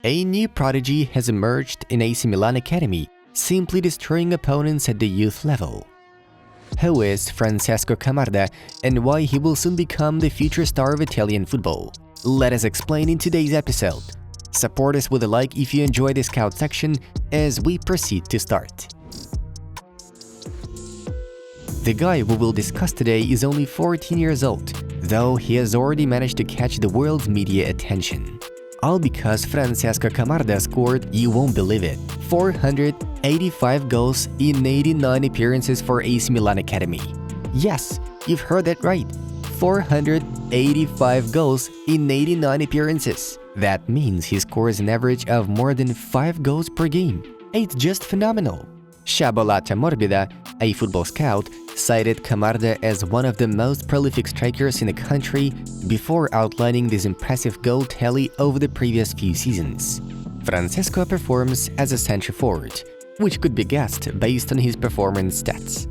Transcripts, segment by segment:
A new prodigy has emerged in AC Milan Academy, simply destroying opponents at the youth level. Who is Francesco Camarda and why he will soon become the future star of Italian football? Let us explain in today's episode. Support us with a like if you enjoy the scout section as we proceed to start. The guy we will discuss today is only 14 years old, though he has already managed to catch the world's media attention. All because Francesco Camarda scored, you won't believe it, 485 goals in 89 appearances for AC Milan Academy. Yes, you've heard that right, 485 goals in 89 appearances. That means he scores an average of more than 5 goals per game. It's just phenomenal. Sciabolata Morbida, a football scout, cited Camarda as one of the most prolific strikers in the country before outlining this impressive goal tally over the previous few seasons. Francesco performs as a centre forward, which could be guessed based on his performance stats.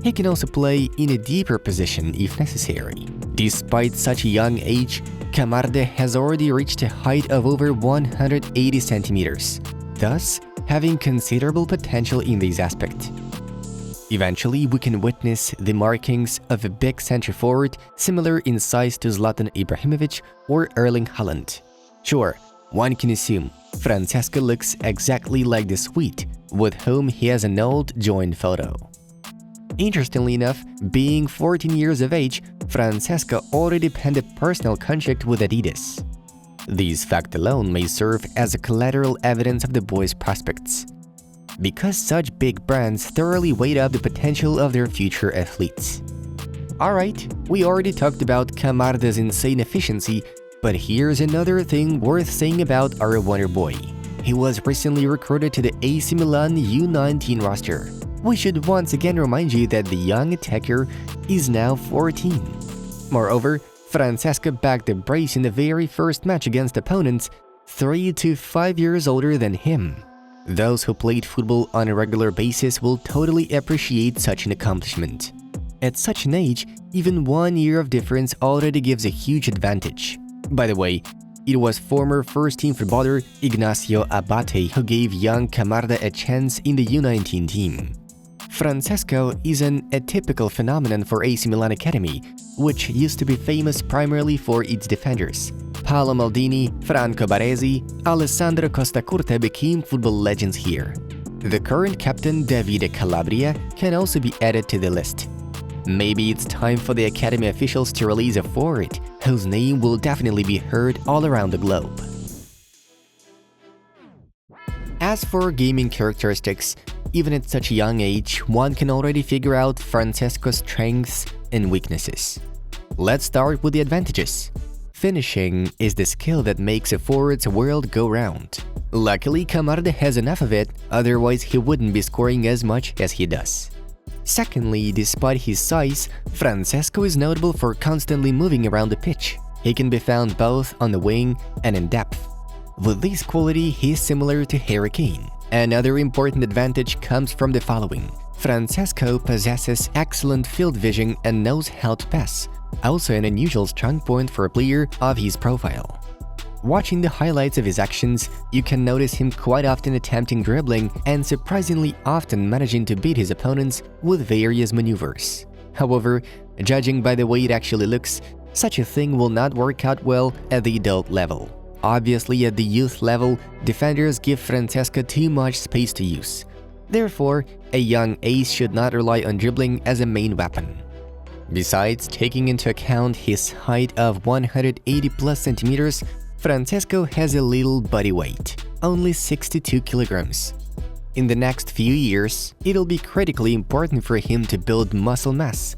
He can also play in a deeper position if necessary. Despite such a young age, Camarda has already reached a height of over 180 centimeters, thus having considerable potential in this aspect. Eventually, we can witness the markings of a big centre forward similar in size to Zlatan Ibrahimovic or Erling Haaland. Sure, one can assume Francesco looks exactly like the Swede, with whom he has an old joint photo. Interestingly enough, being 14 years of age, Francesco already penned a personal contract with Adidas. This fact alone may serve as a collateral evidence of the boy's prospects, because such big brands thoroughly weighed up the potential of their future athletes. Alright, we already talked about Camarda's insane efficiency, but here's another thing worth saying about our wonder boy. He was recently recruited to the AC Milan U19 roster. We should once again remind you that the young attacker is now 14. Moreover, Francesco bagged the brace in the very first match against opponents 3 to 5 years older than him. Those who played football on a regular basis will totally appreciate such an accomplishment. At such an age, even 1 year of difference already gives a huge advantage. By the way, it was former first-team footballer Ignacio Abate who gave young Camarda a chance in the U19 team. Francesco is an atypical phenomenon for AC Milan Academy, which used to be famous primarily for its defenders. Paolo Maldini, Franco Baresi, Alessandro Costacurta became football legends here. The current captain Davide Calabria can also be added to the list. Maybe it's time for the Academy officials to release a forward whose name will definitely be heard all around the globe. As for gaming characteristics, even at such a young age, one can already figure out Francesco's strengths and weaknesses. Let's start with the advantages. Finishing is the skill that makes a forward's world go round. Luckily, Camarda has enough of it, otherwise he wouldn't be scoring as much as he does. Secondly, despite his size, Francesco is notable for constantly moving around the pitch. He can be found both on the wing and in depth. With this quality, he is similar to Harry Kane. Another important advantage comes from the following. Francesco possesses excellent field vision and knows how to pass, also an unusual strong point for a player of his profile. Watching the highlights of his actions, you can notice him quite often attempting dribbling and surprisingly often managing to beat his opponents with various maneuvers. However, judging by the way it actually looks, such a thing will not work out well at the adult level. Obviously, at the youth level, defenders give Francesco too much space to use. Therefore, a young ace should not rely on dribbling as a main weapon. Besides, taking into account his height of 180 plus centimeters, Francesco has a little body weight, only 62 kilograms. In the next few years, it'll be critically important for him to build muscle mass.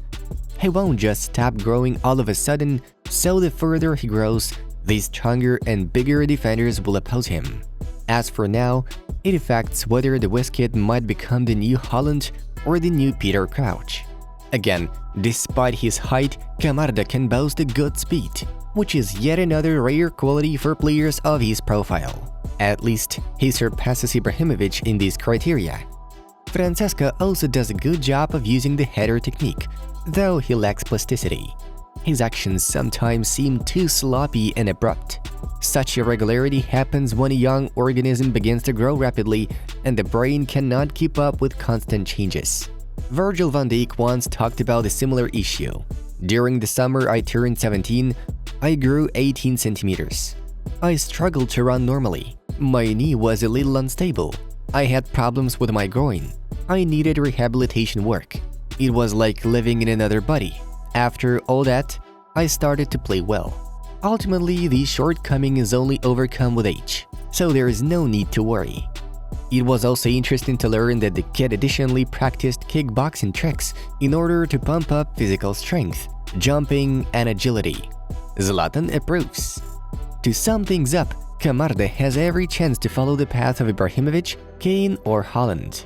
He won't just stop growing all of a sudden, so the further he grows, the stronger and bigger defenders will oppose him. As for now, it affects whether the Wizkid might become the new Haaland or the new Peter Crouch. Again, despite his height, Camarda can boast a good speed, which is yet another rare quality for players of his profile. At least, he surpasses Ibrahimovic in these criteria. Francesco also does a good job of using the header technique, though he lacks plasticity. His actions sometimes seem too sloppy and abrupt. Such irregularity happens when a young organism begins to grow rapidly and the brain cannot keep up with constant changes. Virgil van Dijk once talked about a similar issue. During the summer I turned 17, I grew 18 centimeters. I struggled to run normally. My knee was a little unstable. I had problems with my groin. I needed rehabilitation work. It was like living in another body. After all that, I started to play well. Ultimately, these shortcomings only overcome with age, so there is no need to worry. It was also interesting to learn that the kid additionally practiced kickboxing tricks in order to pump up physical strength, jumping, and agility. Zlatan approves. To sum things up, Camarda has every chance to follow the path of Ibrahimovic, Kane, or Haaland.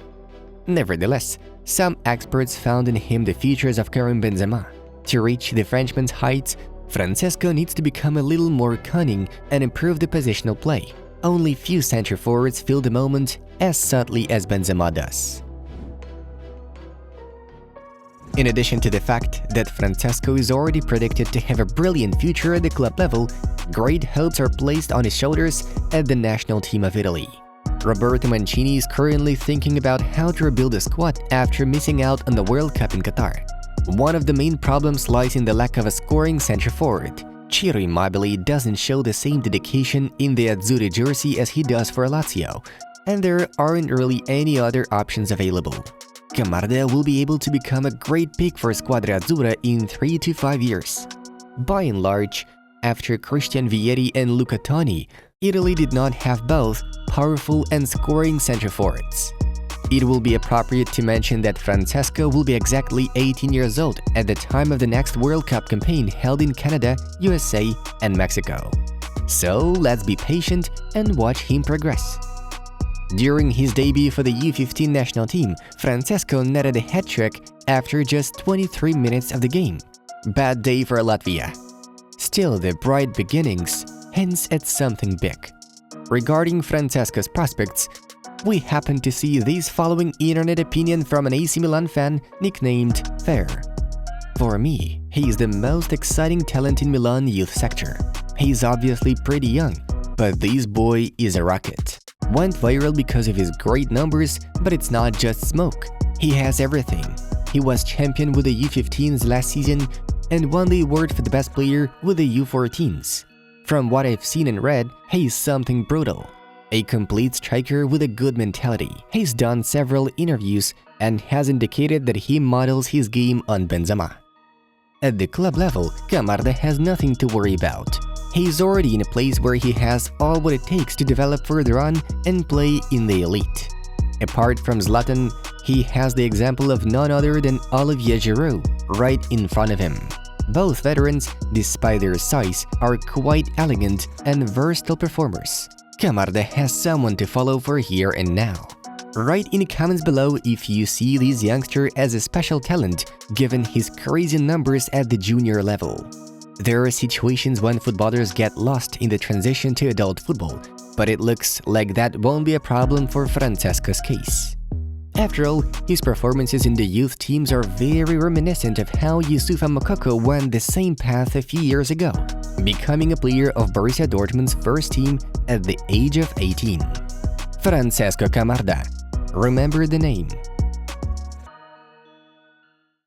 Nevertheless, some experts found in him the features of Karim Benzema. To reach the Frenchman's heights, Francesco needs to become a little more cunning and improve the positional play. Only few center forwards fill the moment as subtly as Benzema does. In addition to the fact that Francesco is already predicted to have a brilliant future at the club level, great hopes are placed on his shoulders at the national team of Italy. Roberto Mancini is currently thinking about how to rebuild the squad after missing out on the World Cup in Qatar. One of the main problems lies in the lack of a scoring center forward. Ciro Immobile doesn't show the same dedication in the Azzurri jersey as he does for Lazio, and there aren't really any other options available. Camarda will be able to become a great pick for Squadra Azzurra in 3 to 5 years. By and large, after Christian Vieri and Luca Toni, Italy did not have both powerful and scoring center forwards. It will be appropriate to mention that Francesco will be exactly 18 years old at the time of the next World Cup campaign held in Canada, USA, and Mexico. So let's be patient and watch him progress. During his debut for the U15 national team, Francesco netted a hat-trick after just 23 minutes of the game. Bad day for Latvia. Still, the bright beginnings hints at something big. Regarding Francesco's prospects, we happen to see this following internet opinion from an AC Milan fan nicknamed Fair. For me, he is the most exciting talent in Milan youth sector. He's obviously pretty young, but this boy is a rocket. Went viral because of his great numbers, but it's not just smoke. He has everything. He was champion with the U15s last season and won the award for the best player with the U14s. From what I've seen and read, he's something brutal. A complete striker with a good mentality. He's done several interviews and has indicated that he models his game on Benzema. At the club level, Camarda has nothing to worry about. He's already in a place where he has all what it takes to develop further on and play in the elite. Apart from Zlatan, he has the example of none other than Olivier Giroud right in front of him. Both veterans, despite their size, are quite elegant and versatile performers. Camarda has someone to follow for here and now. Write in the comments below if you see this youngster as a special talent, given his crazy numbers at the junior level. There are situations when footballers get lost in the transition to adult football, but it looks like that won't be a problem for Francesco's case. After all, his performances in the youth teams are very reminiscent of how Youssoufa Moukoko went the same path a few years ago, becoming a player of Borussia Dortmund's first team at the age of 18. Francesco Camarda. Remember the name.